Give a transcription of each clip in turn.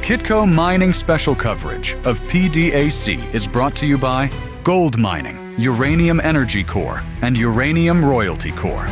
Kitco Mining special coverage of PDAC is brought to you by Gold Mining, Uranium Energy Corps, and Uranium Royalty Corps.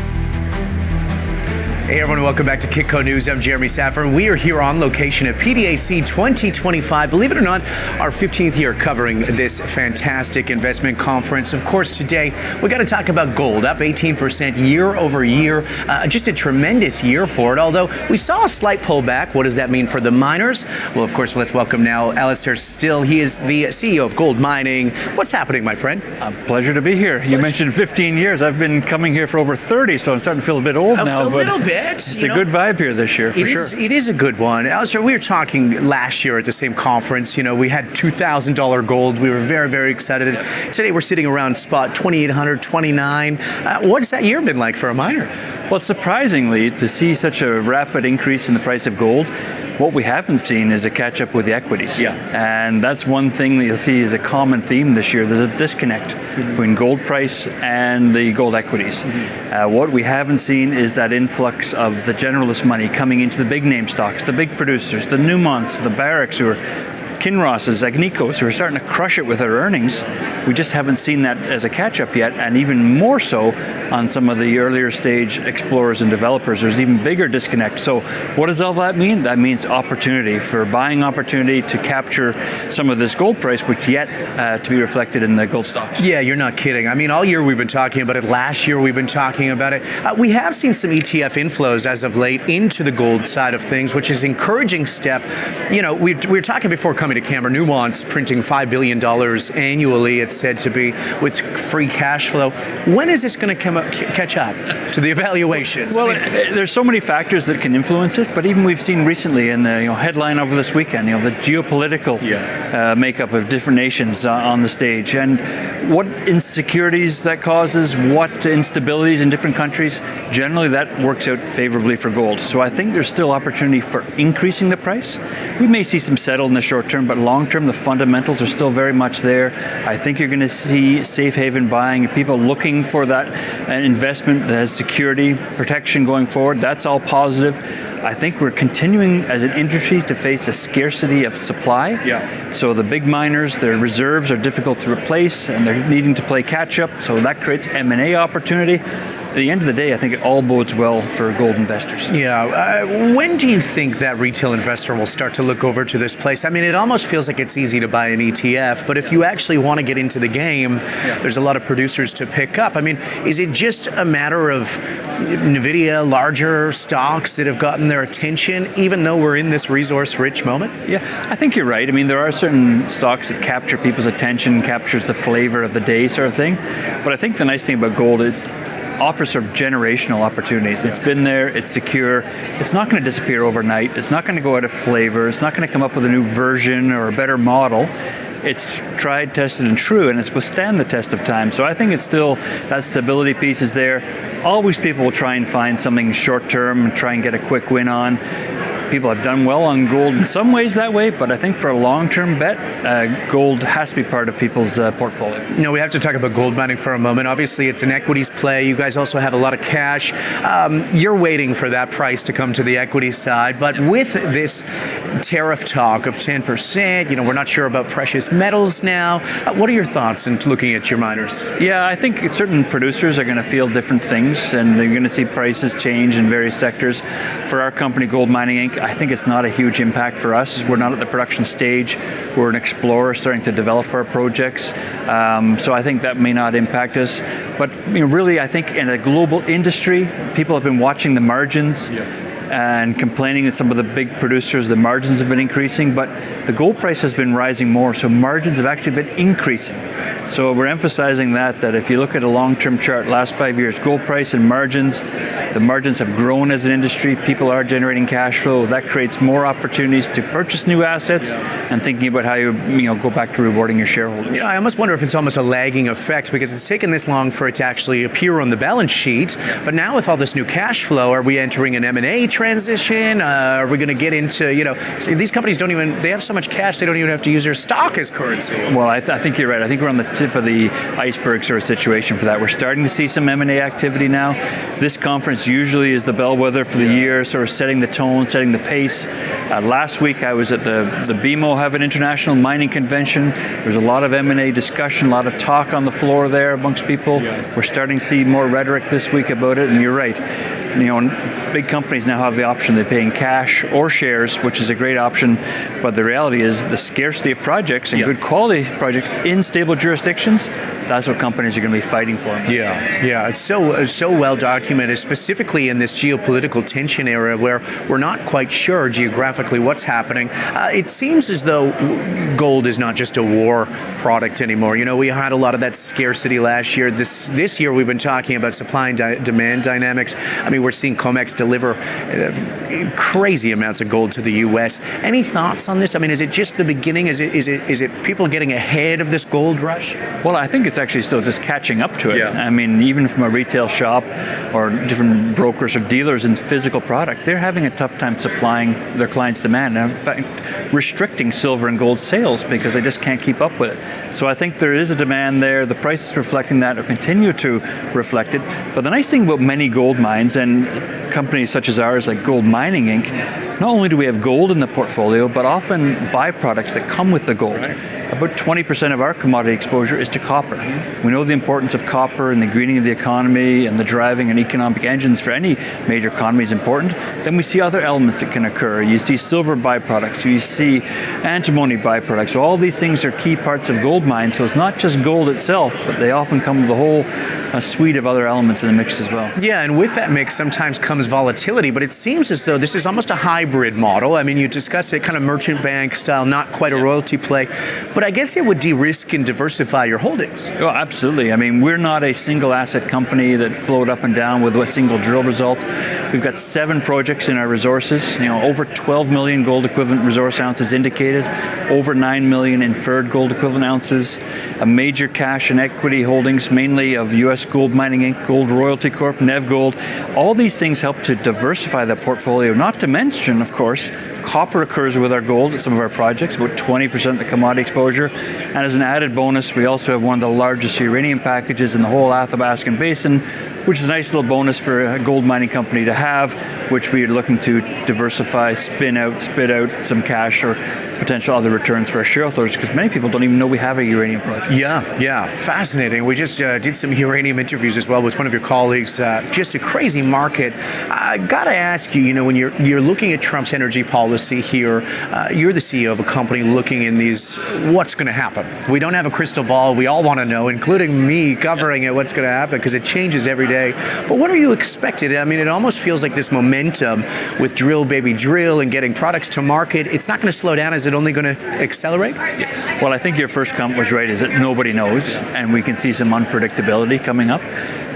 Hey everyone, welcome back to Kitco News. I'm Jeremy Saffron. We are here on location at PDAC 2025. Believe it or not, our 15th year covering this fantastic investment conference. Of course, today we got to talk about gold, up 18% year over year. Just a tremendous year for it, although we saw a slight pullback. What does that mean for the miners? Well, of course, let's welcome now Alastair Still. He is the CEO of Gold Mining. What's happening, my friend? Pleasure to be here. You mentioned 15 years. I've been coming here for over 30, so I'm starting to feel a bit old now. A little bit. It's a good vibe here this year, for sure. It is a good one. Alastair, we were talking last year at the same conference. We had $2,000 gold. We were very, very excited. Today we're sitting around spot 2,800, 29. What's that year been like for a miner? Well, surprisingly, to see such a rapid increase in the price of gold, what we haven't seen is a catch-up with the equities. Yeah. And that's one thing that you'll see is a common theme this year. There's a disconnect between gold price and the gold equities. What we haven't seen is that influx of the generalist money coming into the big name stocks, the big producers, the Newmonts, the Barricks, who are Kinross's, Agnicos, who are starting to crush it with their earnings. We just haven't seen that as a catch-up yet, and even more so on some of the earlier stage explorers and developers. There's even bigger disconnect. So what does all that mean? That means opportunity, for buying opportunity to capture some of this gold price, which yet to be reflected in the gold stocks. Yeah, you're not kidding. I mean, all year we've been talking about it. Last year we've been talking about it. We have seen some ETF inflows as of late into the gold side of things, which is an encouraging step. We were talking before coming to camera, Newmont's printing $5 billion annually, it's said to be, with free cash flow. When is this going to catch up to the evaluations? Well, there's so many factors that can influence it, but even we've seen recently in the headline over this weekend, the geopolitical makeup of different nations on the stage, and what insecurities that causes, what instabilities in different countries. Generally, that works out favorably for gold. So I think there's still opportunity for increasing the price. We may see some settle in the short term, but long term, the fundamentals are still very much there. I think you're going to see safe haven buying, people looking for that investment that has security, protection going forward. That's all positive. I think we're continuing as an industry to face a scarcity of supply. Yeah. So the big miners, their reserves are difficult to replace, and they're needing to play catch up. So that creates M&A opportunity. At the end of the day, I think it all bodes well for gold investors. Yeah. When do you think that retail investor will start to look over to this place? I mean, it almost feels like it's easy to buy an ETF, but if you actually want to get into the game, there's a lot of producers to pick up. I mean, is it just a matter of NVIDIA, larger stocks that have gotten their attention, even though we're in this resource-rich moment? Yeah, I think you're right. I mean, there are certain stocks that capture people's attention, captures the flavor of the day sort of thing. But I think the nice thing about gold is offers sort of generational opportunities. It's been there, it's secure, it's not going to disappear overnight, it's not going to go out of flavor, it's not going to come up with a new version or a better model. It's tried, tested, and true, and it's withstand the test of time. So I think it's still, that stability piece is there. Always people will try and find something short-term and try and get a quick win on. People have done well on gold in some ways that way, but I think for a long-term bet, gold has to be part of people's portfolio. We have to talk about gold mining for a moment. Obviously, it's an equities play. You guys also have a lot of cash. You're waiting for that price to come to the equity side, but with this tariff talk of 10%, we're not sure about precious metals now. What are your thoughts in looking at your miners? Yeah, I think certain producers are going to feel different things, and they're going to see prices change in various sectors. For our company, Gold Mining Inc., I think it's not a huge impact for us. We're not at the production stage. We're an explorer starting to develop our projects. So I think that may not impact us. But really, I think in a global industry, people have been watching the margins and complaining that some of the big producers, the margins have been increasing, but the gold price has been rising more, so margins have actually been increasing. So we're emphasizing that if you look at a long-term chart, last 5 years, gold price and margins, the margins have grown as an industry. People are generating cash flow. That creates more opportunities to purchase new assets and thinking about how you go back to rewarding your shareholders. I almost wonder if it's almost a lagging effect because it's taken this long for it to actually appear on the balance sheet. But now with all this new cash flow, are we entering an M&A transition? Are we going to get into, these companies they have so much cash they don't even have to use their stock as currency. Well, I think you're right. I think we're on the tip of the iceberg sort of situation for that. We're starting to see some M&A activity now. This conference usually is the bellwether for the year, sort of setting the tone, setting the pace. Last week I was at the BMO Haven International Mining Convention. There was a lot of M&A discussion, a lot of talk on the floor there amongst people. We're starting to see more rhetoric this week about it, and you're right. Big companies now have the option of paying cash or shares, which is a great option. But the reality is the scarcity of projects and good quality projects in stable jurisdictions, that's what companies are going to be fighting for. Yeah. It's so well documented, specifically in this geopolitical tension era where we're not quite sure geographically what's happening. It seems as though gold is not just a war product anymore. We had a lot of that scarcity last year. This year we've been talking about supply and demand dynamics. I mean, we're seeing COMEX deliver crazy amounts of gold to the U.S. Any thoughts on this? I mean, is it just the beginning? Is it people getting ahead of this gold rush? Well, I think it's actually still just catching up to it. Yeah. I mean, even from a retail shop or different brokers or dealers in physical product, they're having a tough time supplying their clients' demand. And in fact, restricting silver and gold sales because they just can't keep up with it. So I think there is a demand there. The price is reflecting that or continue to reflect it. But the nice thing about many gold mines and companies such as ours, like Gold Mining Inc., not only do we have gold in the portfolio, but often byproducts that come with the gold. Right. About 20% of our commodity exposure is to copper. We know the importance of copper in the greening of the economy and the driving and economic engines for any major economy is important. Then we see other elements that can occur. You see silver byproducts, you see antimony byproducts. So all these things are key parts of gold mines. So it's not just gold itself, but they often come with a whole suite of other elements in the mix as well. Yeah, and with that mix sometimes comes volatility, but it seems as though this is almost a hybrid model. I mean, you discuss it kind of merchant bank style, not quite a royalty play, but I guess it would de-risk and diversify your holdings. Oh, absolutely. I mean, we're not a single asset company that float up and down with a single drill result. We've got 7 projects in our resources, over 12 million gold equivalent resource ounces indicated, over 9 million inferred gold equivalent ounces, a major cash and equity holdings, mainly of U.S. Gold Mining Inc., Gold Royalty Corp., Nev Gold. All these things help to diversify the portfolio, not to mention, of course, copper occurs with our gold at some of our projects, about 20% of the commodity exposure. And as an added bonus, we also have one of the largest uranium packages in the whole Athabascan Basin, which is a nice little bonus for a gold mining company to have, which we are looking to diversify, spit out some cash or potential other returns for our shareholders, because many people don't even know we have a uranium project. Yeah, fascinating. We just did some uranium interviews as well with one of your colleagues. Just a crazy market. I got to ask you, when you're looking at Trump's energy policy here, you're the CEO of a company looking in these, what's going to happen? We don't have a crystal ball. We all want to know, including me covering it, what's going to happen, because it changes every day. But what are you expecting? I mean, it almost feels like this momentum with drill, baby, drill, and getting products to market, it's not going to slow down. Is it only going to accelerate? Yeah. Well, I think your first comment was right, is that nobody knows, and we can see some unpredictability coming up.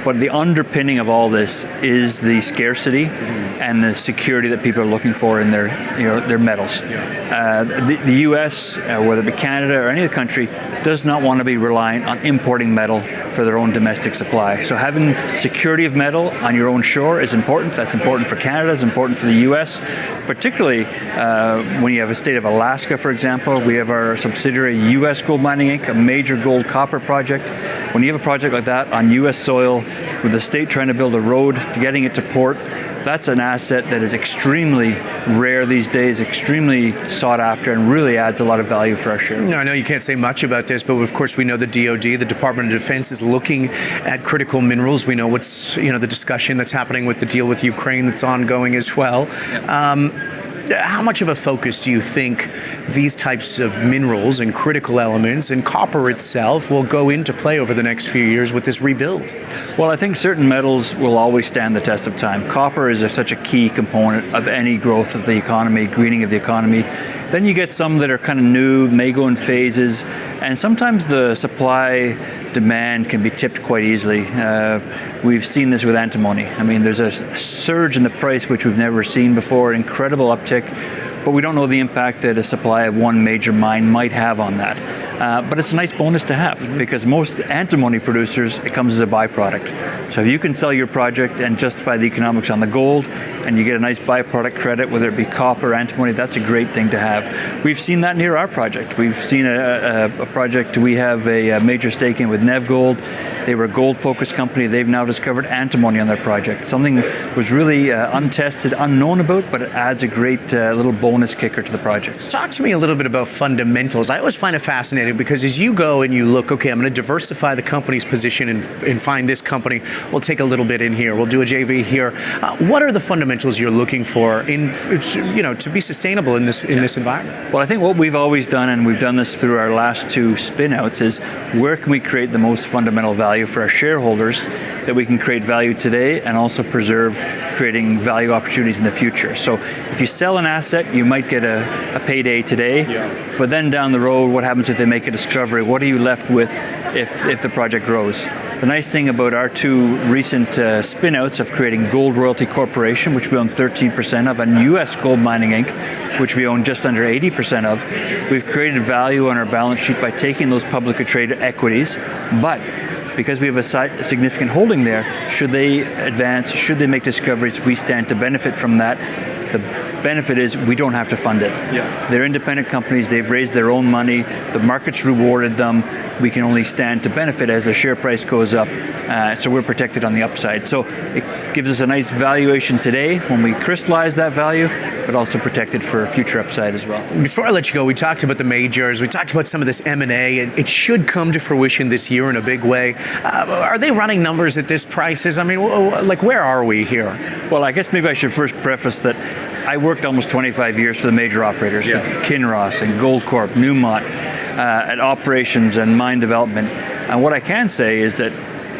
But the underpinning of all this is the scarcity and the security that people are looking for in their metals. The U.S., whether it be Canada or any other country, does not want to be reliant on importing metal for their own domestic supply. So having security of metal on your own shore is important. That's important for Canada. It's important for the U.S., particularly when you have a state of Alaska, for example. We have our subsidiary U.S. Gold Mining Inc., a major gold copper project. When you have a project like that on U.S. soil, with the state trying to build a road, getting it to port, that's an asset that is extremely rare these days, extremely sought after, and really adds a lot of value for our shareholders. I know you can't say much about this, but of course we know the DoD, the Department of Defense, is looking at critical minerals. We know what's, the discussion that's happening with the deal with Ukraine that's ongoing as well. How much of a focus do you think these types of minerals and critical elements and copper itself will go into play over the next few years with this rebuild? Well, I think certain metals will always stand the test of time. Copper is such a key component of any growth of the economy, greening of the economy. Then you get some that are kind of new, may go in phases, and sometimes the supply demand can be tipped quite easily. We've seen this with antimony. I mean, there's a surge in the price which we've never seen before, incredible uptick, but we don't know the impact that a supply of one major mine might have on that. but it's a nice bonus to have because most antimony producers, it comes as a byproduct. So if you can sell your project and justify the economics on the gold and you get a nice byproduct credit, whether it be copper or antimony, that's a great thing to have. We've seen that near our project. We've seen a project we have a major stake in with NevGold. They were a gold-focused company. They've now discovered antimony on their project. Something was really untested, unknown about, but it adds a great little bonus kicker to the projects. Talk to me a little bit about fundamentals. I always find it fascinating because as you go and you look, okay, I'm going to diversify the company's position and find this company. We'll take a little bit in here. We'll do a JV here. What are the fundamentals you're looking for to be sustainable in this environment? Well, I think what we've always done, and we've done this through our last two spin-outs, is where can we create the most fundamental value for our shareholders that we can create value today and also preserve creating value opportunities in the future. So if you sell an asset, you might get a payday today, but then down the road, what happens if they make a discovery? What are you left with if the project grows? The nice thing about our two recent spin-outs of creating Gold Royalty Corporation, which we own 13% of, and US Gold Mining Inc., which we own just under 80% of, we've created value on our balance sheet by taking those publicly traded equities, but because we have a significant holding there, should they advance, should they make discoveries, we stand to benefit from that. The benefit is we don't have to fund it. They're independent companies, they've raised their own money, the market's rewarded them, we can only stand to benefit as the share price goes up, so we're protected on the upside. So it gives us a nice valuation today when we crystallize that value, but also protected for future upside as well. Before I let you go, we talked about the majors, we talked about some of this M&A, and it should come to fruition this year in a big way. Are they running numbers at this prices? I mean, where are we here? Well, I guess maybe I should first preface that I worked almost 25 years for the major operators, Kinross and Goldcorp, Newmont, at operations and mine development. And what I can say is that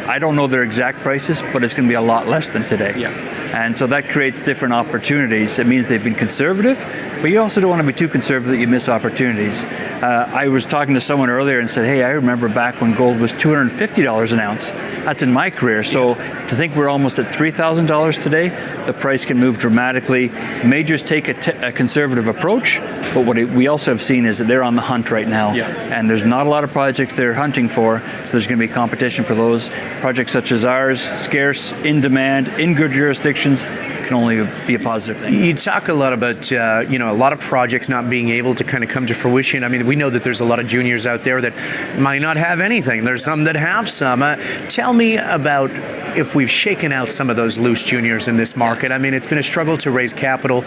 I don't know their exact prices, but it's going to be a lot less than today. And so that creates different opportunities. It means they've been conservative, but you also don't want to be too conservative that you miss opportunities. I was talking to someone earlier and said, hey, I remember back when gold was $250 an ounce. That's in my career. So to think we're almost at $3,000 today, the price can move dramatically. Majors take a conservative approach, but what we also have seen is that they're on the hunt right now. And there's not a lot of projects they're hunting for, so there's going to be competition for those. Projects such as ours, scarce, in demand, in good jurisdictions, can only be a positive thing. You talk a lot about a lot of projects not being able to kind of come to fruition. I mean, we know that there's a lot of juniors out there that might not have anything. There's some that have some. Tell me about if we've shaken out some of those loose juniors in this market. I mean, it's been a struggle to raise capital.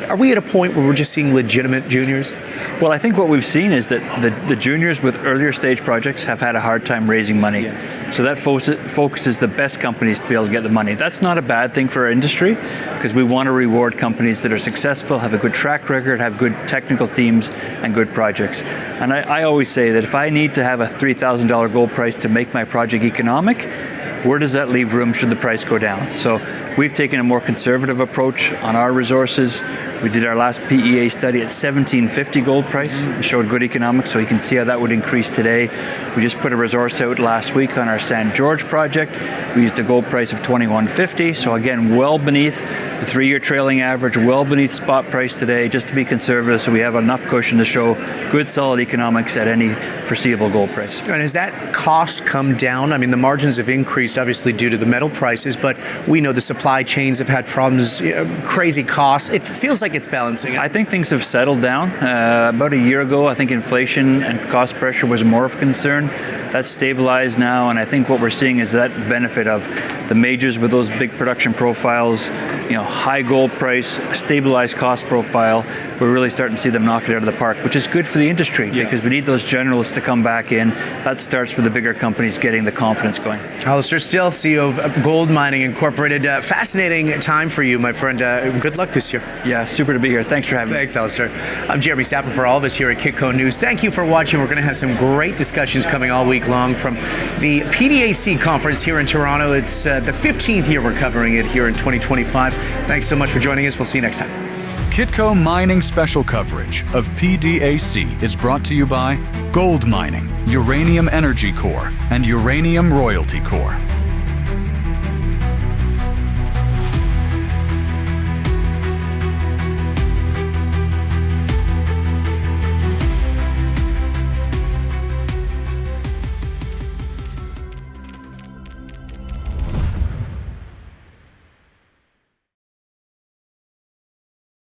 Are we at a point where we're just seeing legitimate juniors? Well, I think what we've seen is that the juniors with earlier stage projects have had a hard time raising money. So that focuses the best companies to be able to get the money. That's not a bad thing for our industry because we want to reward companies that are successful, have a good track record, have good technical teams and good projects. And I always say that if I need to have a $3,000 gold price to make my project economic, where does that leave room should the price go down? So we've taken a more conservative approach on our resources. We did our last PEA study at $1,750 gold price. It showed good economics, so you can see how that would increase today. We just put a resource out last week on our San George project. We used a gold price of $2,150, so again, well beneath the 3-year trailing average, well beneath spot price today, just to be conservative, so we have enough cushion to show good, solid economics at any foreseeable gold price. And has that cost come down? I mean, the margins have increased, obviously, due to the metal prices, but we know the supply chains have had problems, crazy costs. It feels like it's balancing out. I think things have settled down. About a year ago, I think inflation and cost pressure was more of a concern. That's stabilized now, and I think what we're seeing is that benefit of the majors with those big production profiles, high gold price, stabilized cost profile. We're really starting to see them knock it out of the park, which is good for the industry because we need those generalists to come back in. That starts with the bigger companies getting the confidence going. Alistair Still, CEO of Gold Mining Incorporated. Fascinating time for you, my friend. Good luck this year. Yeah, super to be here. Thanks for having me. Thanks, Alistair. I'm Jeremy Saffron for all of us here at Kitco News. Thank you for watching. We're going to have some great discussions coming all week long from the PDAC conference here in Toronto. It's the 15th year we're covering it here in 2025. Thanks so much for joining us. We'll see you next time. Kitco Mining special coverage of PDAC is brought to you by Gold Mining, Uranium Energy Corp, and Uranium Royalty Corp.